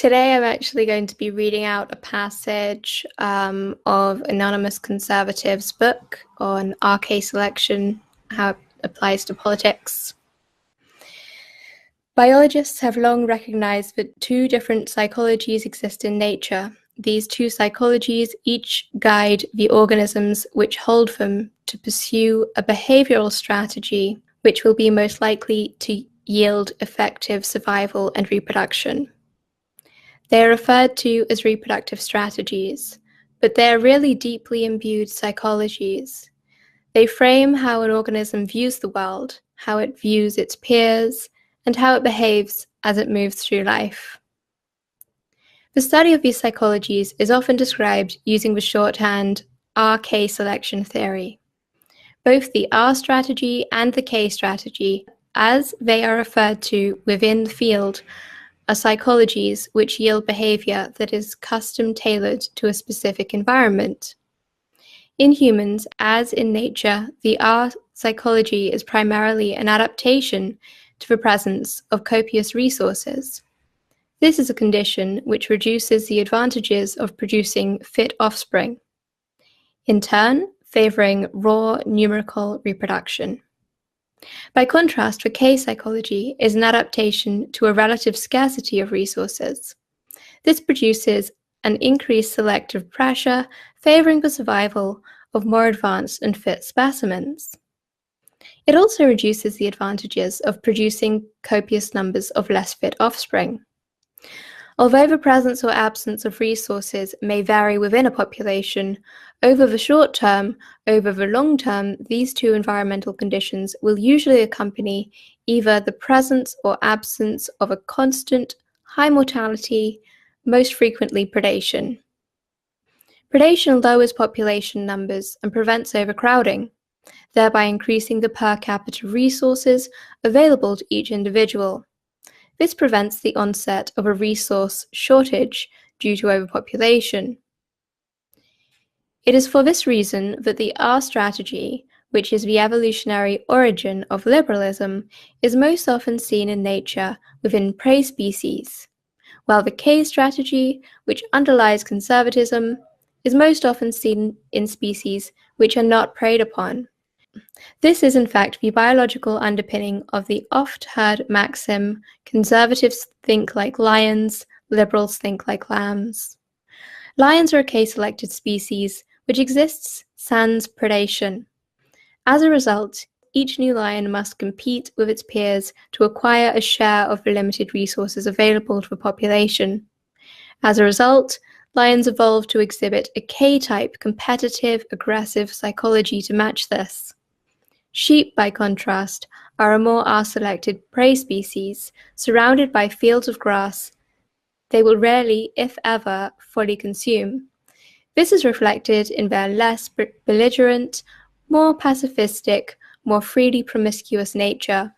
Today I'm actually going to be reading out a passage of Anonymous Conservative's book on RK selection, how it applies to politics. Biologists have long recognized that two different psychologies exist in nature. These two psychologies each guide the organisms which hold them to pursue a behavioral strategy which will be most likely to yield effective survival and reproduction. They are referred to as reproductive strategies, but they are really deeply imbued psychologies. They frame how an organism views the world, how it views its peers, and how it behaves as it moves through life. The study of these psychologies is often described using the shorthand RK selection theory. Both the R strategy and the K strategy, as they are referred to within the field, are psychologies which yield behavior that is custom-tailored to a specific environment. In humans, as in nature, the R psychology is primarily an adaptation to the presence of copious resources. This is a condition which reduces the advantages of producing fit offspring, in turn favoring raw numerical reproduction. By contrast, the K psychology is an adaptation to a relative scarcity of resources. This produces an increased selective pressure favoring the survival of more advanced and fit specimens. It also reduces the advantages of producing copious numbers of less fit offspring. Although the presence or absence of resources may vary within a population, over the short term, over the long term, these two environmental conditions will usually accompany either the presence or absence of a constant, high mortality, most frequently predation. Predation lowers population numbers and prevents overcrowding, thereby increasing the per capita resources available to each individual. This prevents the onset of a resource shortage due to overpopulation. It is for this reason that the R strategy, which is the evolutionary origin of liberalism, is most often seen in nature within prey species, while the K strategy, which underlies conservatism, is most often seen in species which are not preyed upon. This is in fact the biological underpinning of the oft-heard maxim, conservatives think like lions, liberals think like lambs. Lions are a K-selected species which exists sans predation. As a result, each new lion must compete with its peers to acquire a share of the limited resources available to the population. As a result, lions evolved to exhibit a K-type competitive, aggressive psychology to match this. Sheep, by contrast, are a more R-selected prey species, surrounded by fields of grass they will rarely, if ever, fully consume. This is reflected in their less belligerent, more pacifistic, more freely promiscuous nature.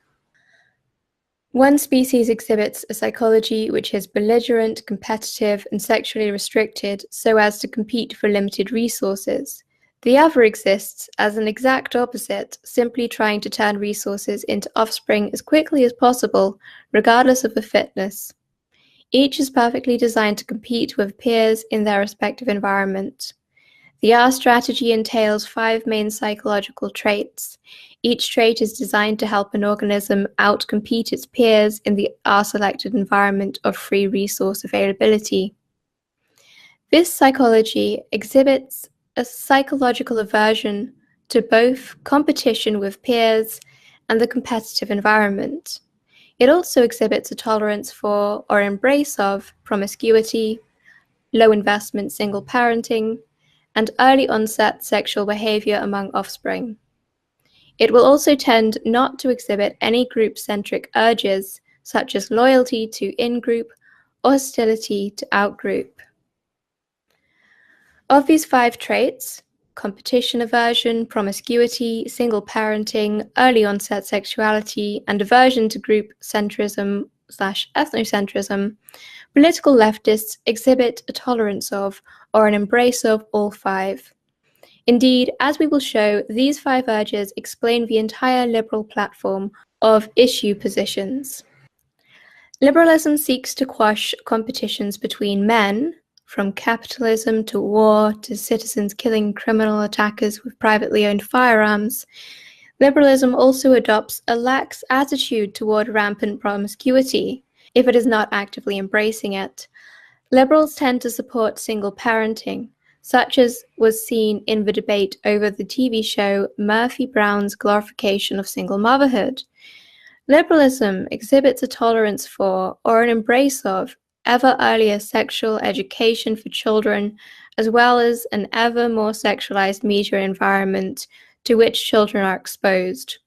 One species exhibits a psychology which is belligerent, competitive, and sexually restricted so as to compete for limited resources. The other exists as an exact opposite, simply trying to turn resources into offspring as quickly as possible, regardless of the fitness. Each is perfectly designed to compete with peers in their respective environment. The R strategy entails 5 main psychological traits. Each trait is designed to help an organism outcompete its peers in the R-selected environment of free resource availability. This psychology exhibits a psychological aversion to both competition with peers and the competitive environment. It also exhibits a tolerance for or embrace of promiscuity, low investment single parenting, and early onset sexual behavior among offspring. It will also tend not to exhibit any group-centric urges, such as loyalty to in-group or hostility to out-group. Of these 5 traits, competition aversion, promiscuity, single parenting, early onset sexuality, and aversion to group centrism/ethnocentrism, political leftists exhibit a tolerance of or an embrace of all 5. Indeed, as we will show, these 5 urges explain the entire liberal platform of issue positions. Liberalism seeks to quash competitions between men, from capitalism to war to citizens killing criminal attackers with privately owned firearms. Liberalism also adopts a lax attitude toward rampant promiscuity, if it is not actively embracing it. Liberals tend to support single parenting, such as was seen in the debate over the TV show Murphy Brown's glorification of single motherhood. Liberalism exhibits a tolerance for, or an embrace of, ever earlier sexual education for children, as well as an ever more sexualized media environment to which children are exposed.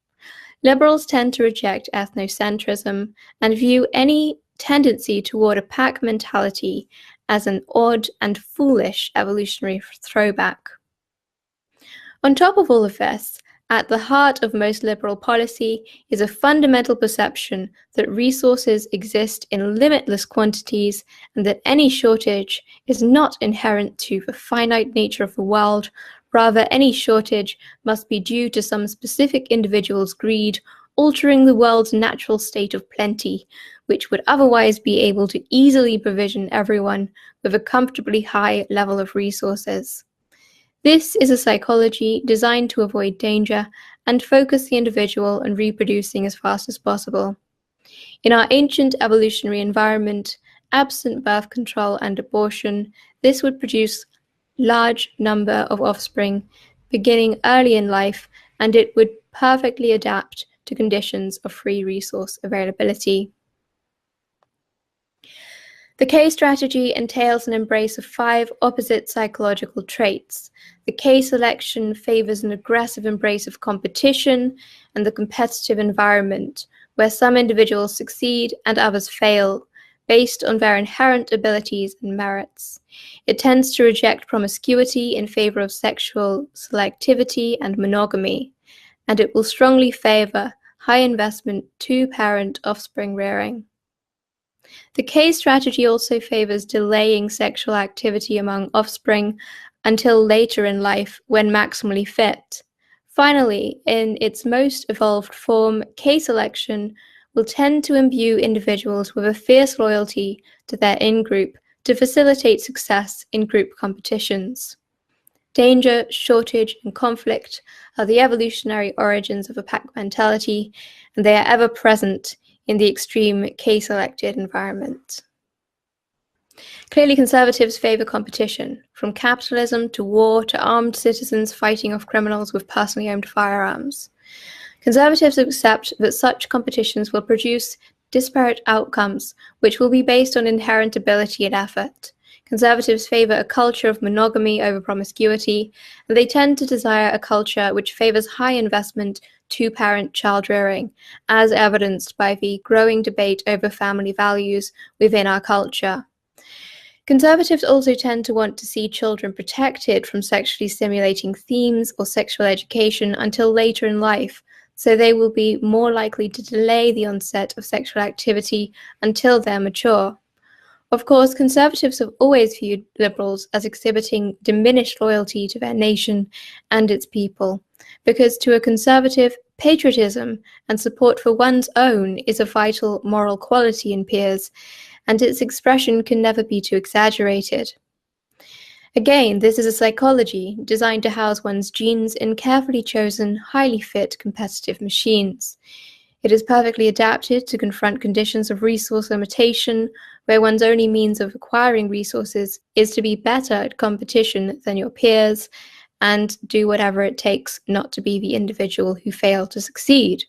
Liberals tend to reject ethnocentrism and view any tendency toward a pack mentality as an odd and foolish evolutionary throwback. On top of all of this, at the heart of most liberal policy is a fundamental perception that resources exist in limitless quantities and that any shortage is not inherent to the finite nature of the world. Rather, any shortage must be due to some specific individual's greed, altering the world's natural state of plenty, which would otherwise be able to easily provision everyone with a comfortably high level of resources. This is a psychology designed to avoid danger and focus the individual on reproducing as fast as possible. In our ancient evolutionary environment, absent birth control and abortion, this would produce large number of offspring beginning early in life, and it would perfectly adapt to conditions of free resource availability. The K strategy entails an embrace of 5 opposite psychological traits. The K selection favors an aggressive embrace of competition and the competitive environment, where some individuals succeed and others fail, based on their inherent abilities and merits. It tends to reject promiscuity in favor of sexual selectivity and monogamy, and it will strongly favor high investment two-parent offspring rearing. The K strategy also favors delaying sexual activity among offspring until later in life when maximally fit. Finally, in its most evolved form, K selection will tend to imbue individuals with a fierce loyalty to their in-group to facilitate success in group competitions. Danger, shortage, and conflict are the evolutionary origins of a pack mentality, and they are ever present in the extreme K-selected environment. Clearly, conservatives favor competition, from capitalism to war to armed citizens fighting off criminals with personally owned firearms. Conservatives accept that such competitions will produce disparate outcomes, which will be based on inherent ability and effort. Conservatives favor a culture of monogamy over promiscuity, and they tend to desire a culture which favors high investment two-parent child rearing, as evidenced by the growing debate over family values within our culture. Conservatives also tend to want to see children protected from sexually stimulating themes or sexual education until later in life, so they will be more likely to delay the onset of sexual activity until they're mature. Of course, conservatives have always viewed liberals as exhibiting diminished loyalty to their nation and its people, because to a conservative, patriotism and support for one's own is a vital moral quality in peers, and its expression can never be too exaggerated. Again, this is a psychology designed to house one's genes in carefully chosen, highly fit competitive machines. It is perfectly adapted to confront conditions of resource limitation, where one's only means of acquiring resources is to be better at competition than your peers and do whatever it takes not to be the individual who failed to succeed.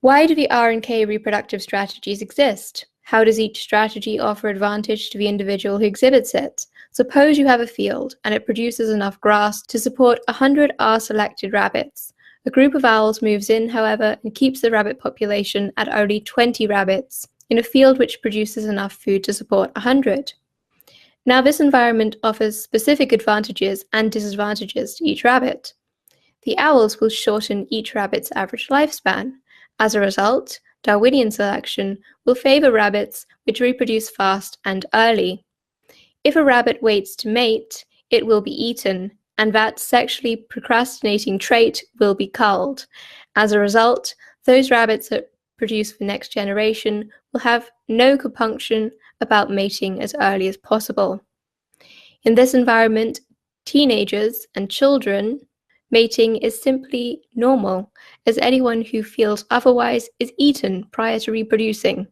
Why do the R and K reproductive strategies exist? How does each strategy offer advantage to the individual who exhibits it? Suppose you have a field and it produces enough grass to support 100 R-selected rabbits. A group of owls moves in, however, and keeps the rabbit population at only 20 rabbits in a field which produces enough food to support 100. Now, this environment offers specific advantages and disadvantages to each rabbit. The owls will shorten each rabbit's average lifespan. As a result, Darwinian selection will favor rabbits which reproduce fast and early. If a rabbit waits to mate, it will be eaten, and that sexually procrastinating trait will be culled. As a result, those rabbits that produce the next generation will have no compunction about mating as early as possible. In this environment, teenagers and children, mating is simply normal, as anyone who feels otherwise is eaten prior to reproducing.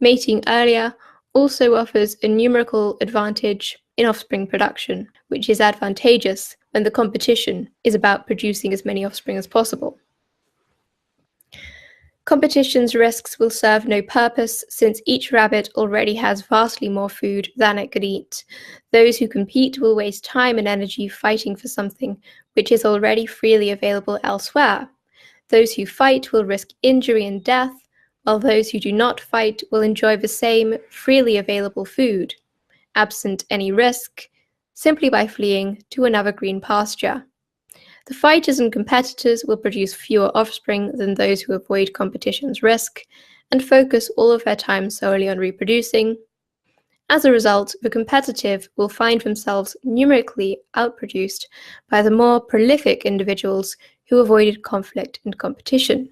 Mating earlier also offers a numerical advantage in offspring production, which is advantageous when the competition is about producing as many offspring as possible. Competition's risks will serve no purpose, since each rabbit already has vastly more food than it could eat. Those who compete will waste time and energy fighting for something which is already freely available elsewhere. Those who fight will risk injury and death, while those who do not fight will enjoy the same freely available food, absent any risk, simply by fleeing to another green pasture. The fighters and competitors will produce fewer offspring than those who avoid competition's risk and focus all of their time solely on reproducing. As a result, the competitive will find themselves numerically outproduced by the more prolific individuals who avoided conflict and competition.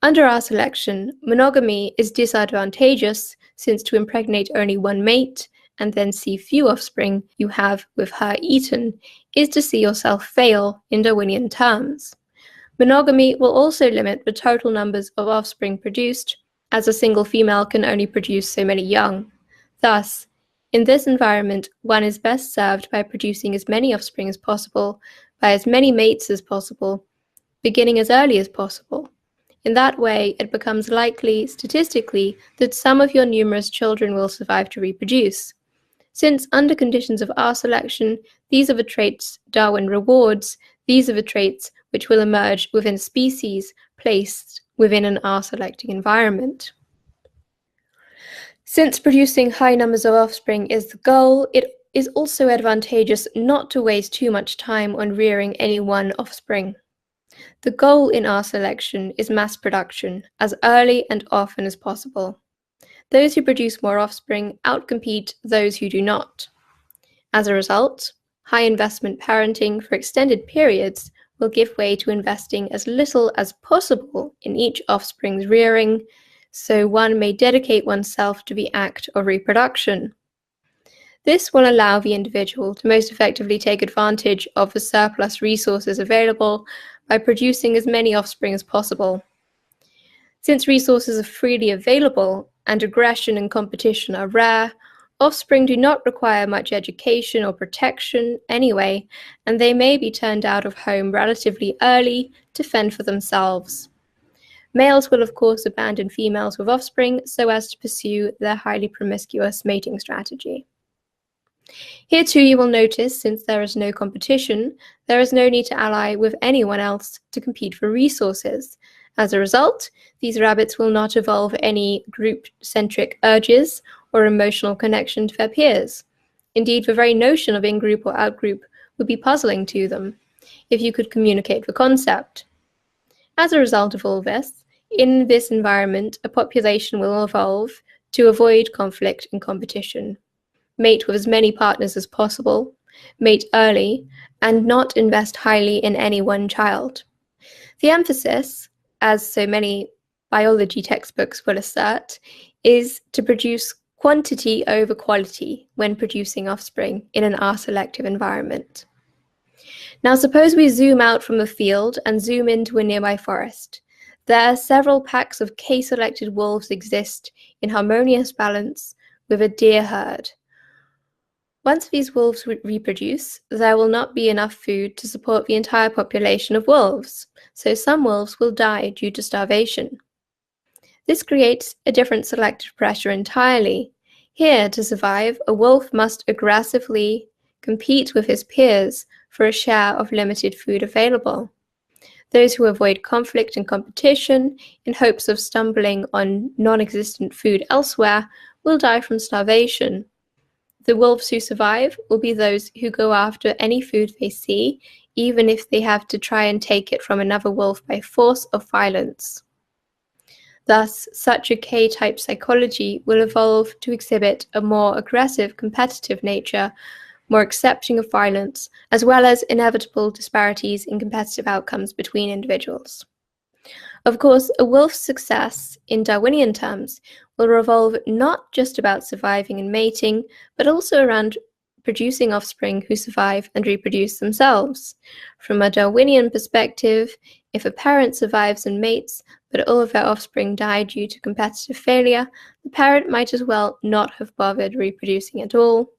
Under our selection, monogamy is disadvantageous, since to impregnate only one mate and then see few offspring you have with her eaten is to see yourself fail in Darwinian terms. Monogamy will also limit the total numbers of offspring produced, as a single female can only produce so many young. Thus, in this environment, one is best served by producing as many offspring as possible, by as many mates as possible, beginning as early as possible. In that way, it becomes likely, statistically, that some of your numerous children will survive to reproduce. Since, under conditions of our selection, these are the traits Darwin rewards, these are the traits which will emerge within a species placed within an R-selecting environment. Since producing high numbers of offspring is the goal, it is also advantageous not to waste too much time on rearing any one offspring. The goal in our selection is mass production, as early and often as possible. Those who produce more offspring outcompete those who do not. As a result, high investment parenting for extended periods will give way to investing as little as possible in each offspring's rearing, so one may dedicate oneself to the act of reproduction. This will allow the individual to most effectively take advantage of the surplus resources available by producing as many offspring as possible. Since resources are freely available and aggression and competition are rare, offspring do not require much education or protection anyway, and they may be turned out of home relatively early to fend for themselves. Males will of course abandon females with offspring so as to pursue their highly promiscuous mating strategy. Here too you will notice, since there is no competition, there is no need to ally with anyone else to compete for resources. As a result, these rabbits will not evolve any group-centric urges or emotional connection to their peers. Indeed, the very notion of in-group or out-group would be puzzling to them, if you could communicate the concept. As a result of all this, in this environment, a population will evolve to avoid conflict and competition, mate with as many partners as possible, mate early, and not invest highly in any one child. The emphasis, as so many biology textbooks will assert, is to produce quantity over quality when producing offspring in an R-selective environment. Now suppose we zoom out from the field and zoom into a nearby forest. There, several packs of K-selected wolves exist in harmonious balance with a deer herd. Once these wolves reproduce, there will not be enough food to support the entire population of wolves, so some wolves will die due to starvation. This creates a different selective pressure entirely. Here, to survive, a wolf must aggressively compete with his peers for a share of limited food available. Those who avoid conflict and competition in hopes of stumbling on non-existent food elsewhere will die from starvation. The wolves who survive will be those who go after any food they see, even if they have to try and take it from another wolf by force or violence. Thus, such a K-type psychology will evolve to exhibit a more aggressive, competitive nature, more accepting of violence, as well as inevitable disparities in competitive outcomes between individuals. Of course, a wolf's success, in Darwinian terms, will revolve not just about surviving and mating, but also around producing offspring who survive and reproduce themselves. From a Darwinian perspective, if a parent survives and mates, but all of their offspring die due to competitive failure, the parent might as well not have bothered reproducing at all.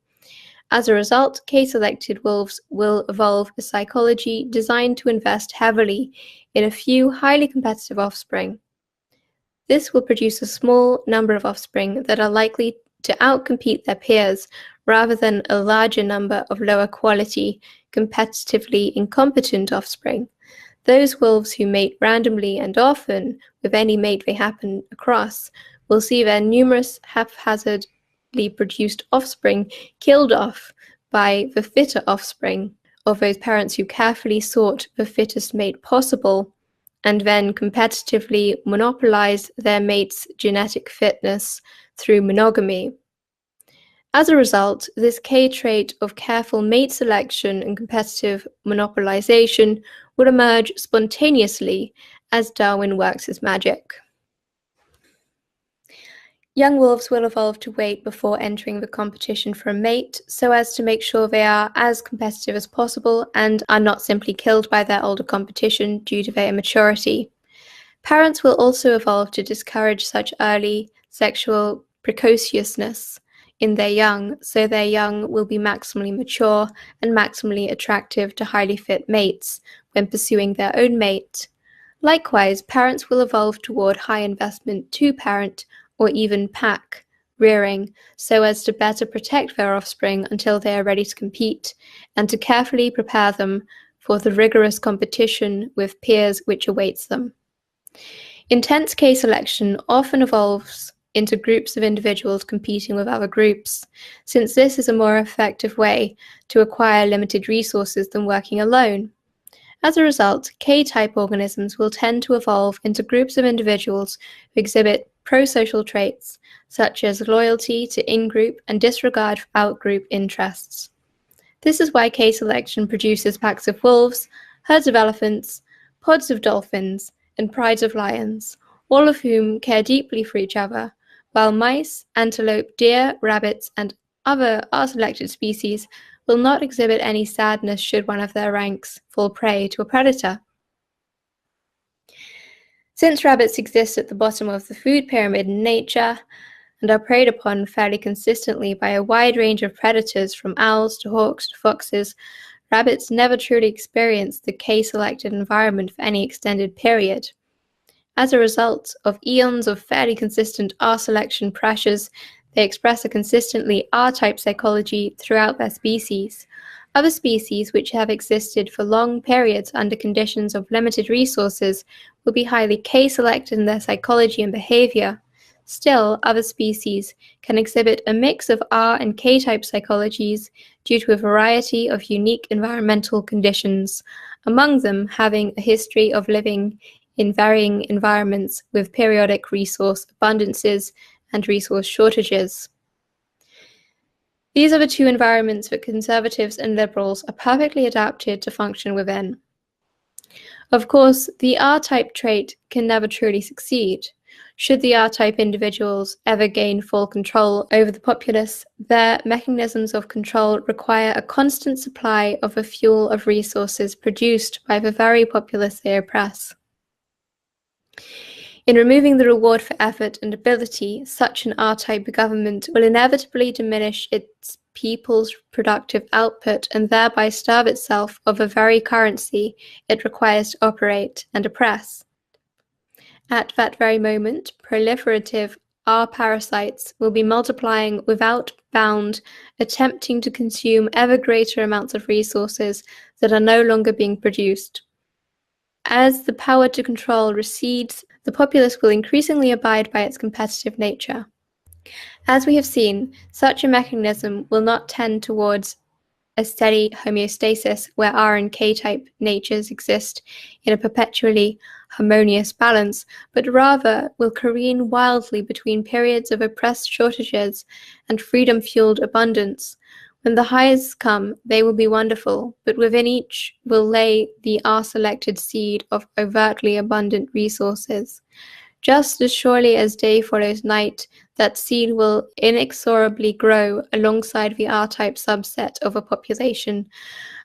As a result, K-selected wolves will evolve a psychology designed to invest heavily in a few highly competitive offspring. This will produce a small number of offspring that are likely to outcompete their peers rather than a larger number of lower quality, competitively incompetent offspring. Those wolves who mate randomly and often with any mate they happen across will see their numerous haphazardly produced offspring killed off by the fitter offspring of those parents who carefully sought the fittest mate possible and then competitively monopolize their mate's genetic fitness through monogamy. As a result, this K trait of careful mate selection and competitive monopolization would emerge spontaneously as Darwin works his magic. Young wolves will evolve to wait before entering the competition for a mate so as to make sure they are as competitive as possible and are not simply killed by their older competition due to their immaturity. Parents will also evolve to discourage such early sexual precociousness in their young, so their young will be maximally mature and maximally attractive to highly fit mates when pursuing their own mate. Likewise, parents will evolve toward high investment two-parent or even pack rearing so as to better protect their offspring until they are ready to compete and to carefully prepare them for the rigorous competition with peers which awaits them. Intense K selection often evolves into groups of individuals competing with other groups, since this is a more effective way to acquire limited resources than working alone. As a result, K-type organisms will tend to evolve into groups of individuals who exhibit pro-social traits, such as loyalty to in-group and disregard for out-group interests. This is why K-selection produces packs of wolves, herds of elephants, pods of dolphins, and prides of lions, all of whom care deeply for each other, while mice, antelope, deer, rabbits, and other R-selected species will not exhibit any sadness should one of their ranks fall prey to a predator. Since rabbits exist at the bottom of the food pyramid in nature and are preyed upon fairly consistently by a wide range of predators from owls to hawks to foxes, rabbits never truly experience the K-selected environment for any extended period. As a result of eons of fairly consistent R-selection pressures, they express a consistently R-type psychology throughout their species. Other species which have existed for long periods under conditions of limited resources will be highly K-selected in their psychology and behavior. Still, other species can exhibit a mix of R and K-type psychologies due to a variety of unique environmental conditions, among them having a history of living in varying environments with periodic resource abundances and resource shortages. These are the two environments that conservatives and liberals are perfectly adapted to function within. Of course, the R-type trait can never truly succeed. Should the R-type individuals ever gain full control over the populace, their mechanisms of control require a constant supply of the fuel of resources produced by the very populace they oppress. In removing the reward for effort and ability, such an R-type government will inevitably diminish its people's productive output and thereby starve itself of the very currency it requires to operate and oppress. At that very moment, proliferative R-parasites will be multiplying without bound, attempting to consume ever greater amounts of resources that are no longer being produced. As the power to control recedes, the populace will increasingly abide by its competitive nature. As we have seen, such a mechanism will not tend towards a steady homeostasis where R and K-type natures exist in a perpetually harmonious balance, but rather will careen wildly between periods of oppressed shortages and freedom-fueled abundance, When the highs come, they will be wonderful, but within each will lay the selected seed of overtly abundant resources. Just as surely as day follows night, that seed will inexorably grow alongside the R-type subset of a population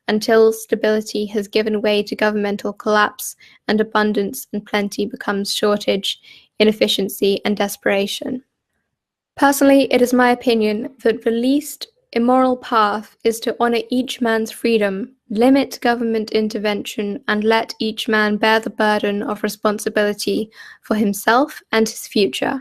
until stability has given way to governmental collapse and abundance and plenty becomes shortage, inefficiency, and desperation. Personally, it is my opinion that the least immoral path is to honor each man's freedom, limit government intervention, and let each man bear the burden of responsibility for himself and his future.